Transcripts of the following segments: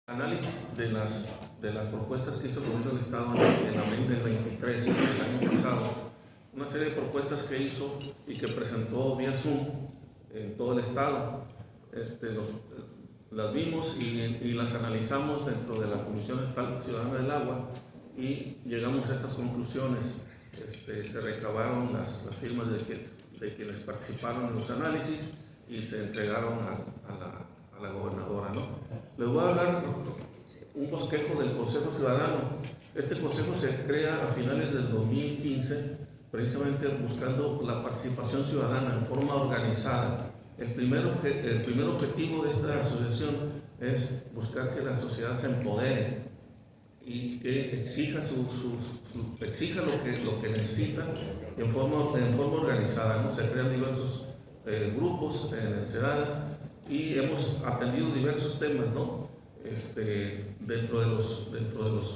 Análisis de las propuestas que hizo el gobierno del Estado en abril del 23, el año pasado, una serie de propuestas que hizo y que presentó vía Zoom en todo el Estado. Las vimos y las analizamos dentro de la Comisión Estatal Ciudadana del Agua y llegamos a estas conclusiones. Se recabaron las firmas de quienes participaron en los análisis y se entregaron a la gobernadora, ¿no? Les voy a hablar un bosquejo del Consejo Ciudadano. Este consejo se crea a finales del 2015, precisamente buscando la participación ciudadana en forma organizada. El primer objetivo de esta asociación es buscar que la sociedad se empodere y que exija lo que necesita en forma organizada, ¿no? Se crean diversos grupos en Ensenada y hemos atendido diversos temas, ¿no? Dentro de los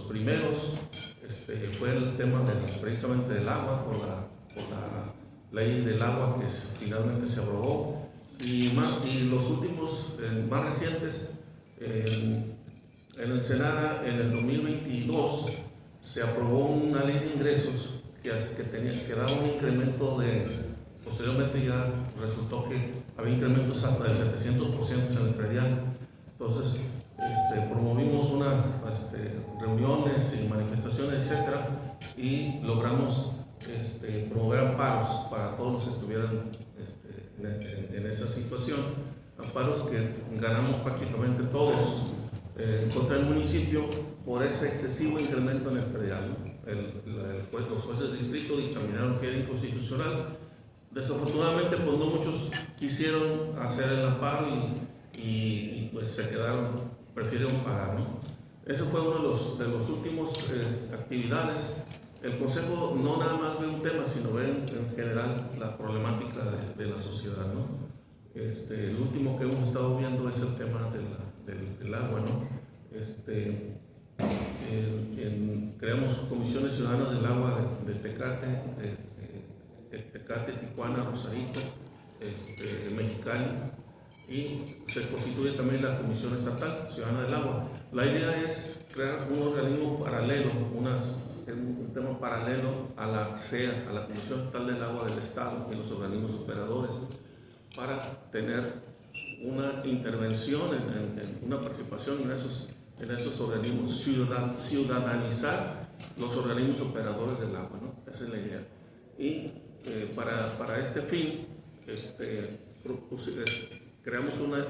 primeros fue el tema precisamente del agua, por la ley del agua que finalmente se aprobó, y los últimos más recientes. En Ensenada, en el 2022, se aprobó una ley de ingresos que daba un incremento posteriormente ya resultó que había incrementos hasta del 700% en el predial. Entonces, promovimos reuniones y manifestaciones, etcétera, y logramos promover amparos para todos los que estuvieran en esa situación, amparos que ganamos prácticamente todos contra el municipio por ese excesivo incremento en el predial, ¿no? Los jueces de distrito dictaminaron que era inconstitucional. Desafortunadamente, pues no muchos quisieron hacer el amparo y pues se quedaron, prefirieron pagar, ¿no? Ese fue uno de los últimos actividades. El Consejo no nada más ve un tema, sino ve en general la problemática de la sociedad, ¿no? El último que hemos estado viendo es el tema del agua, ¿no? Creamos comisiones ciudadanas del agua de Tecate, Tijuana, Rosarito, Mexicali, y se constituye también la Comisión Estatal Ciudadana del Agua. La idea es crear un organismo paralelo, un tema paralelo a la CEA, a la Comisión Estatal del Agua del Estado y los organismos operadores, para tener una intervención, una participación en esos organismos, ciudadanizar los organismos operadores del agua, ¿no? Esa es la idea. Y para este fin, creamos una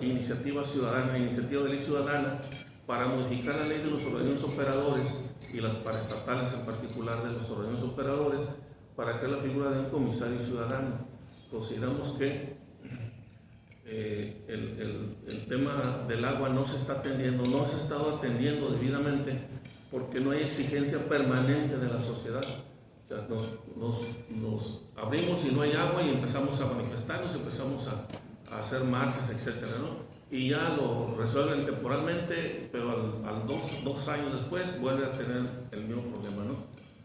iniciativa ciudadana, iniciativa de ley ciudadana, para modificar la ley de los organismos operadores y las paraestatales en particular de los organismos operadores, para crear la figura de un comisario ciudadano. Consideramos que el tema del agua no se está atendiendo, no se ha estado atendiendo debidamente, porque no hay exigencia permanente de la sociedad. O sea, nos abrimos y no hay agua y empezamos a manifestarnos, empezamos a hacer marchas, etcétera, ¿no? Y ya lo resuelven temporalmente, pero al dos años después vuelve a tener el mismo problema, ¿no?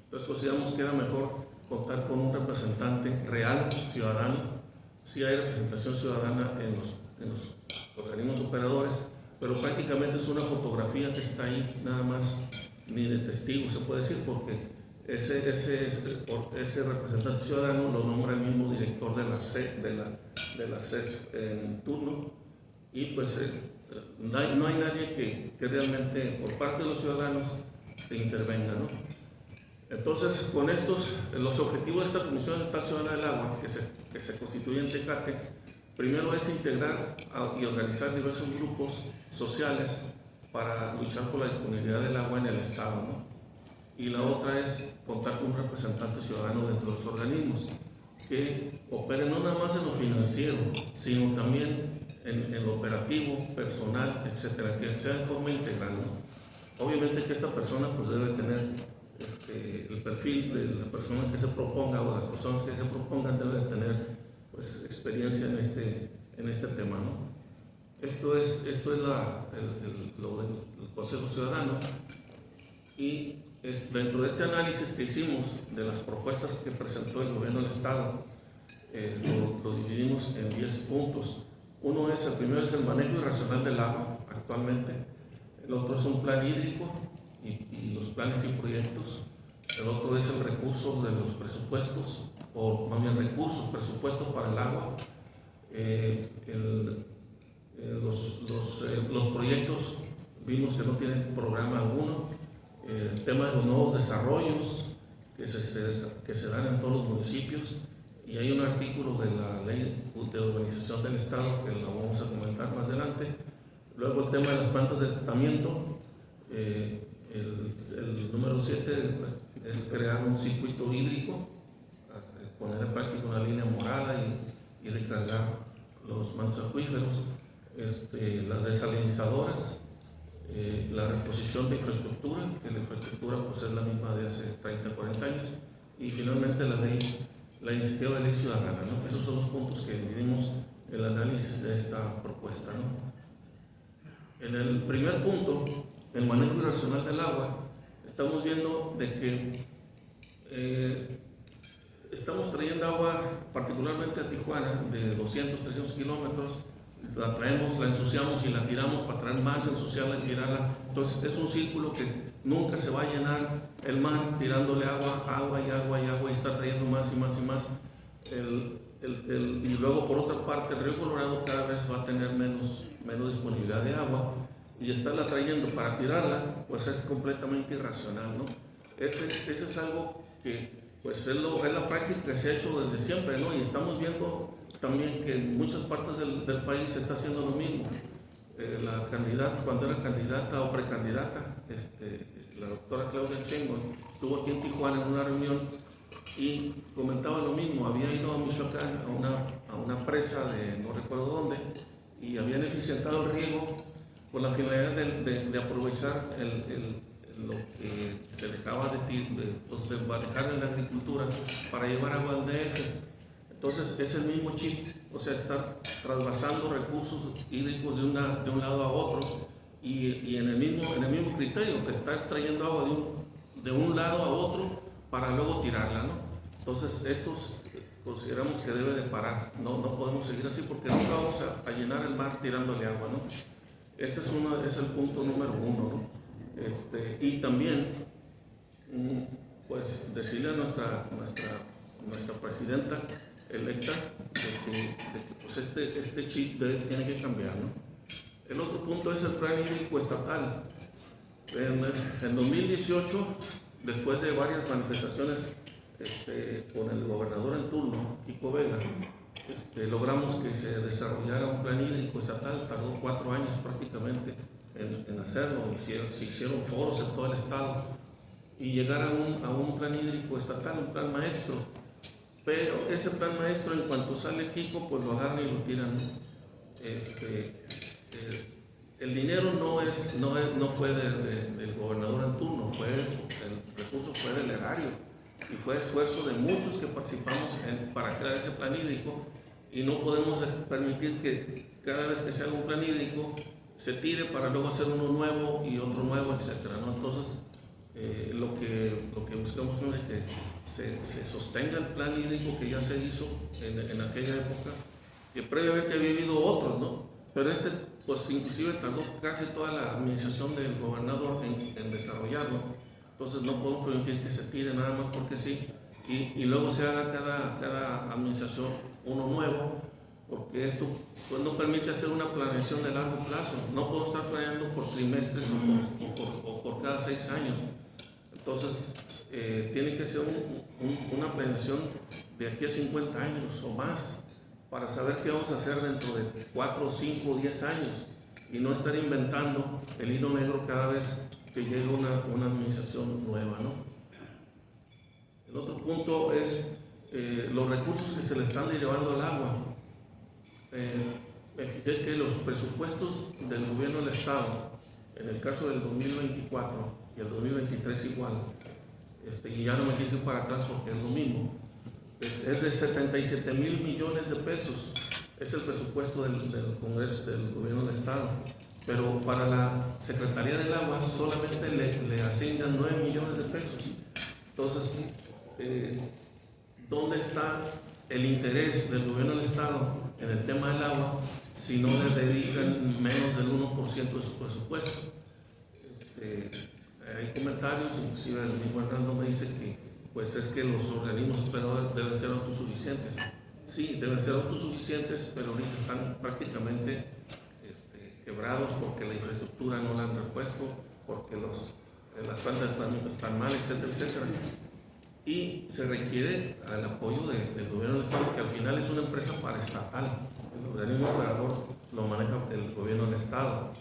Entonces consideramos que era mejor contar con un representante real, ciudadano. Sí hay representación ciudadana en los organismos operadores, pero prácticamente es una fotografía que está ahí, nada más, ni de testigo se puede decir, porque ese representante ciudadano lo nombra el mismo director de la CES en turno, y pues no hay nadie que realmente por parte de los ciudadanos intervenga, ¿no? Entonces, con los objetivos de esta Comisión Estatal Ciudadana del Agua, que se constituye en Tecate, primero es integrar y organizar diversos grupos sociales para luchar por la disponibilidad del agua en el Estado, ¿no? Y la otra es contar con un representante ciudadano dentro de los organismos que operen no nada más en lo financiero, sino también en lo operativo, personal, etcétera, que sea de forma integral, ¿no? Obviamente que esta persona pues debe tener el perfil de la persona que se proponga, o las personas que se propongan deben tener pues experiencia en este tema, ¿no? Esto es lo del Consejo Ciudadano, y dentro de este análisis que hicimos de las propuestas que presentó el gobierno del Estado, lo dividimos en 10 puntos. El primero es el manejo irracional del agua actualmente. el otro es un plan hídrico y los planes y proyectos, el otro es el recurso de los presupuestos, o más bien recursos, presupuestos para el agua, los proyectos vimos que no tienen programa alguno, el tema de los nuevos desarrollos que se dan en todos los municipios, y hay un artículo de la ley de urbanización del estado que lo vamos a comentar más adelante. Luego el tema de las plantas de tratamiento, el número 7 es crear un circuito hídrico, poner en práctica una línea morada y recargar los mantos acuíferos, las desalinizadoras, la reposición de infraestructura, que la infraestructura pues es la misma de hace 30, 40 años, y finalmente la iniciativa de ley ciudadana, ¿no? Esos son los puntos que dividimos el análisis de esta propuesta, ¿no? En el primer punto, el manejo irracional del agua, estamos viendo de que estamos trayendo agua, particularmente a Tijuana, de 200, 300 kilómetros, la traemos, la ensuciamos y la tiramos para traer más, ensuciarla y tirarla. Entonces es un círculo que nunca se va a llenar el mar tirándole agua y está trayendo más y más y más. Y luego por otra parte el río Colorado cada vez va a tener menos disponibilidad de agua, y estarla trayendo para tirarla pues es completamente irracional, ¿no? Ese es algo que pues es la práctica que se ha hecho desde siempre, ¿no? Y estamos viendo también que en muchas partes del país se está haciendo lo mismo. La candidata, cuando era candidata o precandidata, la doctora Claudia Sheinbaum estuvo aquí en Tijuana en una reunión y comentaba lo mismo. Había ido a Michoacán a una presa de no recuerdo dónde, y habían eficientado el riego con la finalidad de aprovechar lo que se dejaba de manejar en la agricultura para llevar agua al DF. Entonces es el mismo chip, o sea, estar trasvasando recursos hídricos de un lado a otro, y en el mismo criterio, estar trayendo agua de un lado a otro para luego tirarla, ¿no? Entonces estos consideramos que debe de parar, no podemos seguir así porque nunca vamos a llenar el mar tirándole agua, ¿no? Este es el punto número 1, ¿no? Y también pues decirle a nuestra presidenta electa de que pues este chip tiene que cambiar, ¿no? El otro punto es el plan hídrico estatal. En 2018, después de varias manifestaciones con el gobernador en turno, Kiko Vega, logramos que se desarrollara un plan hídrico estatal. Tardó 4 años prácticamente en hacerlo. Se hicieron foros en todo el estado y llegar a un plan hídrico estatal, un plan maestro. Pero ese plan maestro, en cuanto sale Kiko, pues lo agarran y lo tiran. El dinero no fue del gobernador en turno, el recurso fue del erario, y fue esfuerzo de muchos que participamos para crear ese plan hídrico, y no podemos permitir que cada vez que se haga un plan hídrico se tire para luego hacer uno nuevo y otro nuevo, etcétera, ¿no? Entonces lo que buscamos es que se sostenga el plan hídrico que ya se hizo en aquella época, que previamente había habido otros, ¿no? Pero pues inclusive tardó casi toda la administración del gobernador en desarrollarlo. Entonces no podemos permitir que se tire nada más porque sí, y luego se haga cada administración uno nuevo, porque esto pues no permite hacer una planeación de largo plazo. No puedo estar planeando por trimestres o por cada 6 años. Entonces tiene que ser una planeación de aquí a 50 años o más, para saber qué vamos a hacer dentro de 4, 5 o 10 años, y no estar inventando el hilo negro cada vez que llega una administración nueva, ¿no? El otro punto es los recursos que se le están derivando al agua. Me fijé que los presupuestos del gobierno del estado, en el caso del 2024 y el 2023 igual, y ya no me quise ir para atrás porque es lo mismo, es de 77,000 millones de pesos, es el presupuesto del Congreso, del gobierno del estado, pero para la Secretaría del Agua solamente le asignan 9 millones de pesos. Entonces, ¿dónde está el interés del gobierno del estado en el tema del agua si no le dedican menos del 1% de su presupuesto? comentarios, inclusive el mismo Hernando me dice que pues es que los organismos operadores deben ser autosuficientes. Sí, deben ser autosuficientes, pero ahorita están prácticamente quebrados porque la infraestructura no la han repuesto, porque las plantas de tratamiento están mal, etcétera, etcétera. Y se requiere el apoyo del gobierno del Estado, que al final es una empresa paraestatal. El organismo operador lo maneja el gobierno del Estado.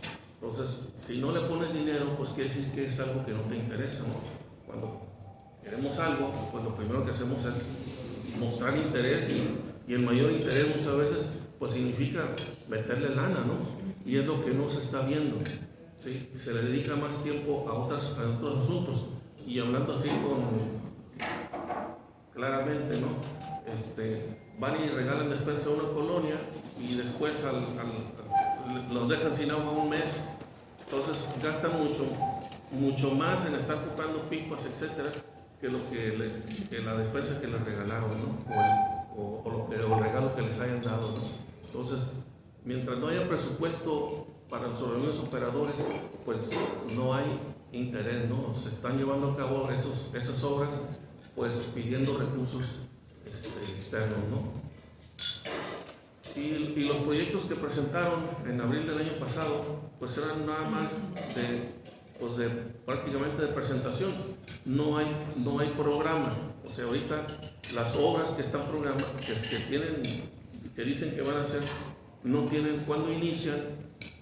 Entonces, si no le pones dinero, pues quiere decir que es algo que no te interesa, ¿no? Cuando queremos algo, pues lo primero que hacemos es mostrar interés, y el mayor interés muchas veces pues significa meterle lana, ¿no? Y es lo que no se está viendo, ¿sí? Se le dedica más tiempo a otros asuntos. Y hablando así claramente, ¿no? Van y regalan despensa a una colonia y después los dejan sin agua un mes. Entonces gastan mucho más en estar comprando pipas, etcétera, que la despensa que les regalaron, ¿no? O el regalo que les hayan dado, ¿no? Entonces, mientras no haya presupuesto para los organismos operadores, pues no hay interés, ¿no? Se están llevando a cabo esas obras, pues pidiendo recursos externos, ¿no? Y los proyectos que presentaron en abril del año pasado, pues eran nada más prácticamente de presentación. No hay programa. O sea, ahorita las obras que están programadas, que dicen que van a hacer, no tienen cuándo inician,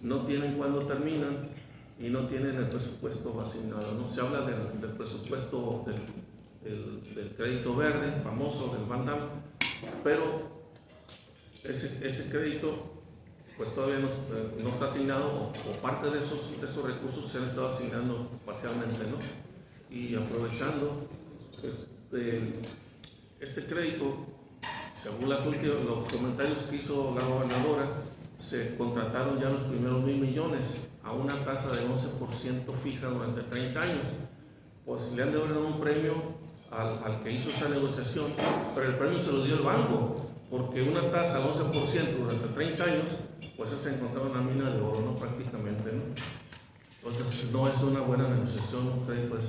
no tienen cuándo terminan y no tienen el presupuesto asignado, ¿no? Se habla del presupuesto del crédito verde, famoso, del Van Damme, pero ese crédito pues todavía no está asignado, o parte de esos recursos se han estado asignando parcialmente, ¿no? Y aprovechando pues, este crédito, según los comentarios que hizo la gobernadora, se contrataron ya los primeros 1,000 millones a una tasa de 11% fija durante 30 años. Pues le han de haber dado un premio al que hizo esa negociación, pero el premio se lo dio el banco, porque una tasa de 11% durante 30 años, pues se encontraba una mina de oro, ¿no? Prácticamente, ¿no? Entonces no es una buena negociación un crédito de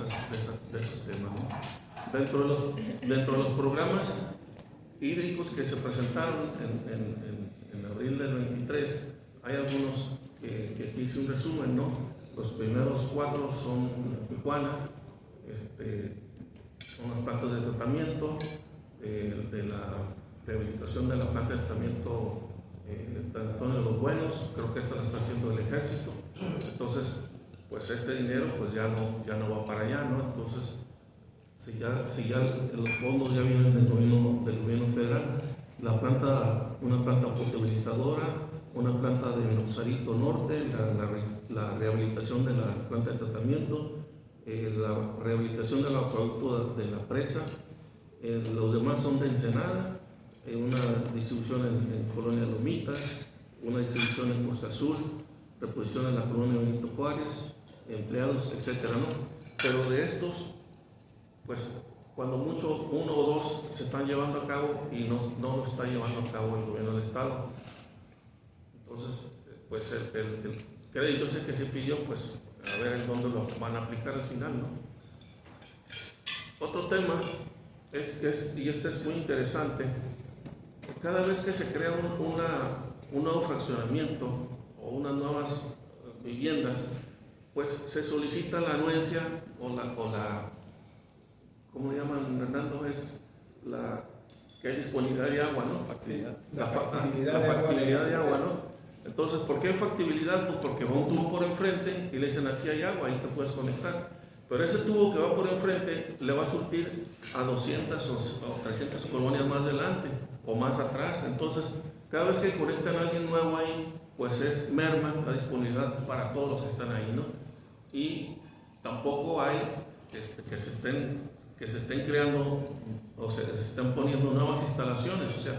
esos temas, ¿no? Dentro de los programas hídricos que se presentaron en abril del 23, hay algunos que aquí hice un resumen, ¿no? Los primeros 4 son en Tijuana, son las plantas de tratamiento, de la rehabilitación de la planta de tratamiento de Antonio de los Buenos. Creo que esta la está haciendo el ejército. Entonces, pues este dinero pues ya no va para allá, ¿no? Entonces, si ya los fondos ya vienen del gobierno federal, una planta potabilizadora, una planta de Rosarito Norte, la rehabilitación de la planta de tratamiento, la rehabilitación del acueducto de la presa, los demás son de Ensenada, una distribución en Colonia Lomitas, una distribución en Costa Azul, reposición en la Colonia Benito Juárez, empleados, etcétera, ¿no? Pero de estos, pues cuando mucho 1 o 2 se están llevando a cabo y no lo está llevando a cabo el gobierno del Estado. Entonces, pues el crédito ese que se pidió, pues a ver en dónde lo van a aplicar al final, ¿no? Otro tema y este es muy interesante. Cada vez que se crea un nuevo fraccionamiento o unas nuevas viviendas, pues se solicita la anuencia o la ¿cómo le llaman, Hernando? Que hay disponibilidad de agua, ¿no? La factibilidad de agua, ¿no? Entonces, ¿por qué factibilidad? Pues porque va un tubo por enfrente y le dicen aquí hay agua, ahí te puedes conectar. Pero ese tubo que va por enfrente le va a surtir a 200 o 300 colonias más adelante o más atrás. Entonces, cada vez que conectan a alguien nuevo ahí, pues es merma la disponibilidad para todos los que están ahí, ¿no? Y tampoco hay que se estén creando o se estén poniendo nuevas instalaciones. O sea,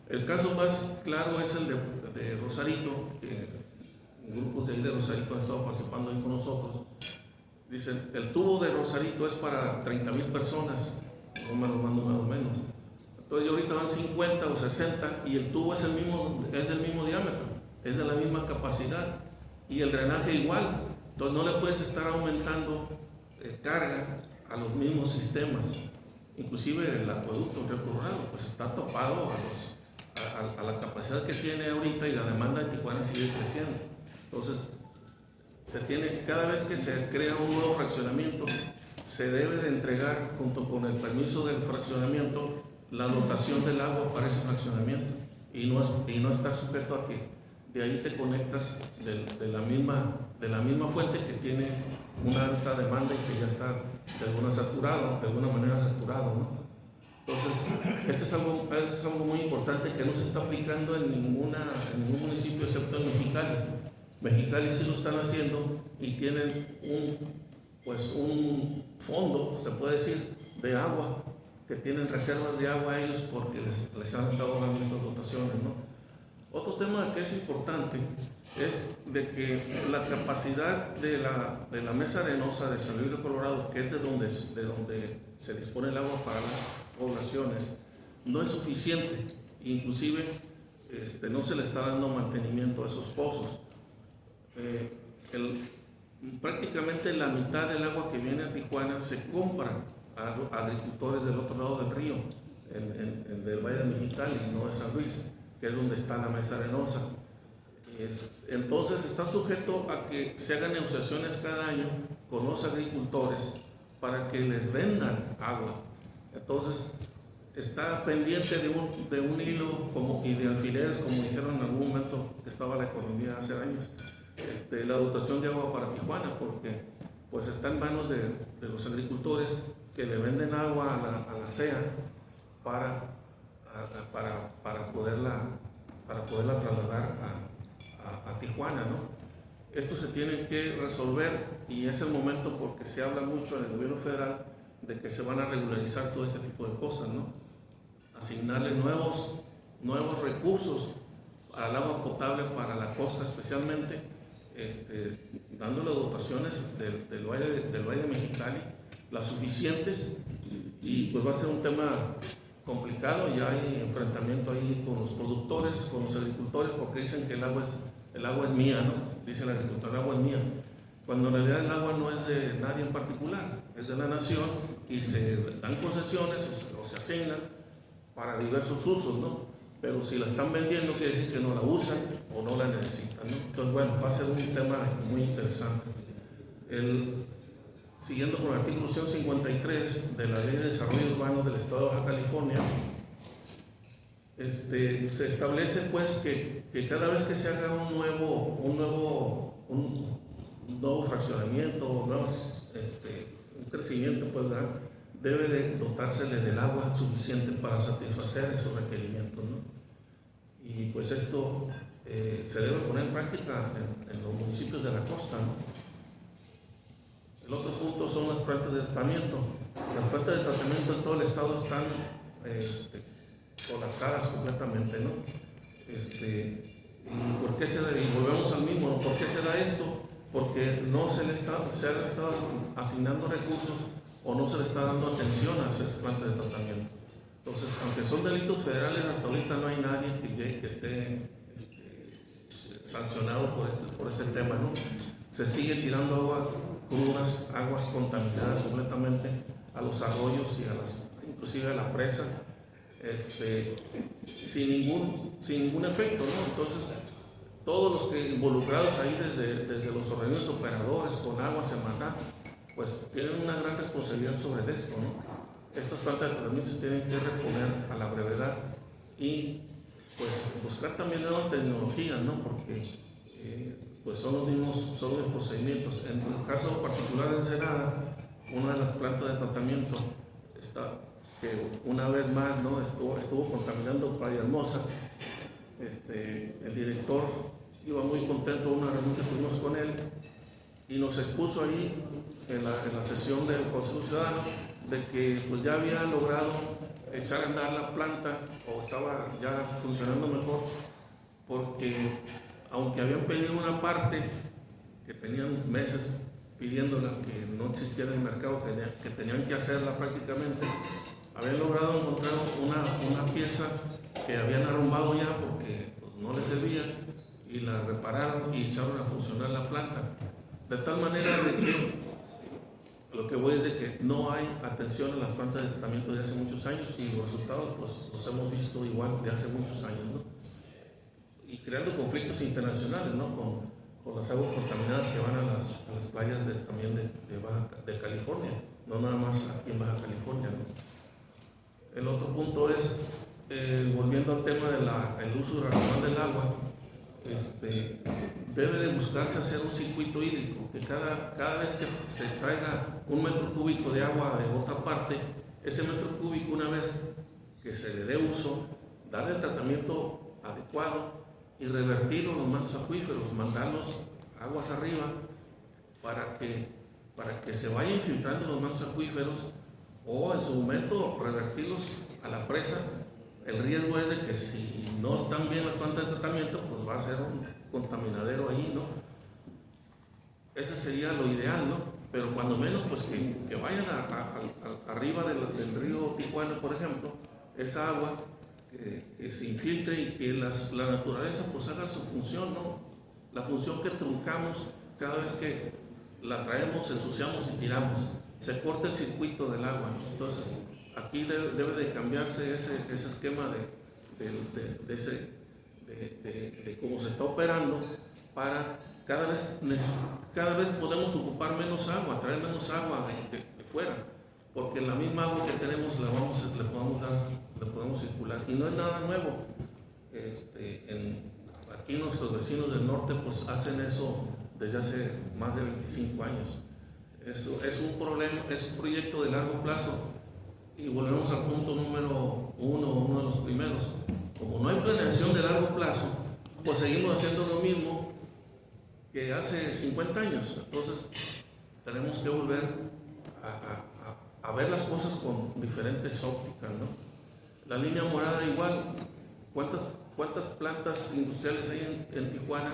el caso más claro es el de Rosarito, que grupos de ahí de Rosarito han estado participando ahí con nosotros. Dicen, el tubo de Rosarito es para 30,000 personas, no me lo mando más o menos. Entonces ahorita van 50 o 60 y el tubo es del mismo diámetro, es de la misma capacidad y el drenaje igual. Entonces no le puedes estar aumentando carga a los mismos sistemas. Inclusive el acueducto en Río Colorado pues está topado a la capacidad que tiene ahorita, y la demanda de Tijuana sigue creciendo. Entonces, cada vez que se crea un nuevo fraccionamiento, se debe de entregar, junto con el permiso del fraccionamiento, la dotación del agua para ese fraccionamiento, y no estar sujeto a que de ahí te conectas de la misma fuente que tiene una alta demanda y que ya está de alguna manera saturado, ¿no? Entonces, esto es algo muy importante que no se está aplicando en ningún municipio excepto en Mexicali. Mexicali sí lo están haciendo y tienen un fondo, se puede decir, de agua, que tienen reservas de agua ellos porque les han estado dando estas dotaciones, ¿no? Otro tema que es importante es de que la capacidad de la mesa arenosa de San Luis Río Colorado, que es de donde se dispone el agua para las poblaciones, no es suficiente. Inclusive no se le está dando mantenimiento a esos pozos. Prácticamente la mitad del agua que viene a Tijuana se compra a agricultores del otro lado del río, en del Valle de Mexicali, no de San Luis, que es donde está la mesa arenosa. Entonces están sujetos a que se hagan negociaciones cada año con los agricultores para que les vendan agua. Entonces está pendiente de un hilo y de alfileres, como dijeron en algún momento que estaba la economía hace años, la dotación de agua para Tijuana, porque pues está en manos de los agricultores que le venden agua a la CEA para poderla trasladar a Tijuana, ¿no? Esto se tiene que resolver, y es el momento, porque se habla mucho en el gobierno federal de que se van a regularizar todo este tipo de cosas, ¿no? Asignarle nuevos recursos al agua potable para la costa, especialmente dándole dotaciones del Valle de Mexicali, las suficientes, y pues va a ser un tema complicado. Ya hay enfrentamiento ahí con los productores, con los agricultores, porque dicen que el agua es mía, ¿no? Dice el agricultor, el agua es mía, cuando en realidad el agua no es de nadie en particular, es de la nación, y se dan concesiones o se asignan para diversos usos, ¿no? Pero si la están vendiendo, quiere decir que no la usan o no la necesitan, ¿no? Entonces, bueno, va a ser un tema muy interesante. Siguiendo con el artículo 153 de la Ley de Desarrollo Urbano del Estado de Baja California, se establece pues que cada vez que se haga un nuevo fraccionamiento, un crecimiento, pues, debe de dotársele del agua suficiente para satisfacer esos requerimientos, ¿no? Y pues esto se debe poner en práctica en los municipios de la costa, ¿no? El otro punto son las plantas de tratamiento. Las plantas de tratamiento en todo el estado están colapsadas completamente, ¿no? ¿Y por qué y volvemos al mismo, ¿no? ¿Por qué se da esto? Porque no se han estado asignando recursos, o no se le está dando atención a esas plantas de tratamiento. Entonces, aunque son delitos federales, hasta ahorita no hay nadie que esté sancionado por este tema, ¿no? Se sigue tirando agua crudas, aguas contaminadas completamente a los arroyos y inclusive a la presa, sin ningún efecto, ¿no? Entonces, todos los que involucrados ahí, desde los organismos operadores con agua semanal, pues tienen una gran responsabilidad sobre esto, ¿no? Estas plantas de tratamiento se tienen que reponer a la brevedad, y pues buscar también nuevas tecnologías, ¿no? Porque pues son los mismos procedimientos. En el caso particular de Ensenada, una de las plantas de tratamiento que una vez más, ¿no?, estuvo contaminando Playa Hermosa. El director iba muy contento a una reunión que tuvimos con él, y nos expuso ahí en la sesión del Consejo Ciudadano de que pues ya había logrado echar a andar la planta, o estaba ya funcionando mejor, porque aunque habían pedido una parte que tenían meses pidiéndola, que no existiera en el mercado, que tenían que hacerla prácticamente, habían logrado encontrar una pieza que habían arrumbado ya porque pues, no les servía, y la repararon y echaron a funcionar la planta, de tal manera de que Lo que voy es de que no hay atención en las plantas de tratamiento de hace muchos años y los resultados pues los hemos visto igual de hace muchos años, ¿no? Y creando conflictos internacionales, ¿no? Con las aguas contaminadas que van a las playas también de California, no nada más aquí en Baja California, ¿no? El otro punto es, volviendo al tema del uso racional del agua, debe de buscarse hacer un circuito hídrico, que cada vez que se traiga un metro cúbico de agua de otra parte, ese metro cúbico, una vez que se le dé uso, darle el tratamiento adecuado y revertirlo en los mantos acuíferos, mandarlos aguas arriba para que se vayan infiltrando los mantos acuíferos, o en su momento revertirlos a la presa. El riesgo es de que si no están bien las plantas de tratamiento, pues va a ser un contaminadero ahí, ¿no? Ese sería lo ideal, ¿no? Pero cuando menos, pues que vayan arriba del río Tijuana, por ejemplo, esa agua que se infiltre y que la naturaleza pues haga su función, ¿no? La función que truncamos cada vez que la traemos, ensuciamos y tiramos. Se corta el circuito del agua, ¿no? Entonces, aquí debe de cambiarse ese esquema de cómo se está operando, para cada vez podemos ocupar menos agua, traer menos agua de fuera, porque la misma agua que tenemos le podemos circular, y no es nada nuevo. Aquí nuestros vecinos del norte pues hacen eso desde hace más de 25 años. Eso es un problema, es un proyecto de largo plazo. Y volvemos al punto número uno de los primeros. Como no hay planeación de largo plazo, pues seguimos haciendo lo mismo que hace 50 años. Entonces, tenemos que volver a ver las cosas con diferentes ópticas, ¿no? La línea morada igual. ¿Cuántas plantas industriales hay en Tijuana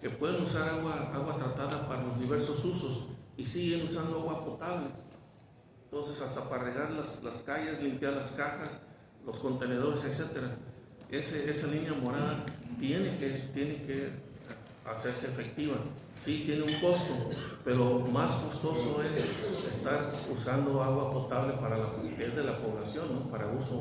que pueden usar agua tratada para los diversos usos y siguen usando agua potable? Entonces, hasta para regar las calles, limpiar las cajas, los contenedores, etcétera. Esa línea morada tiene que hacerse efectiva. Sí tiene un costo, pero más costoso es estar usando agua potable que es de la población, ¿no? Para uso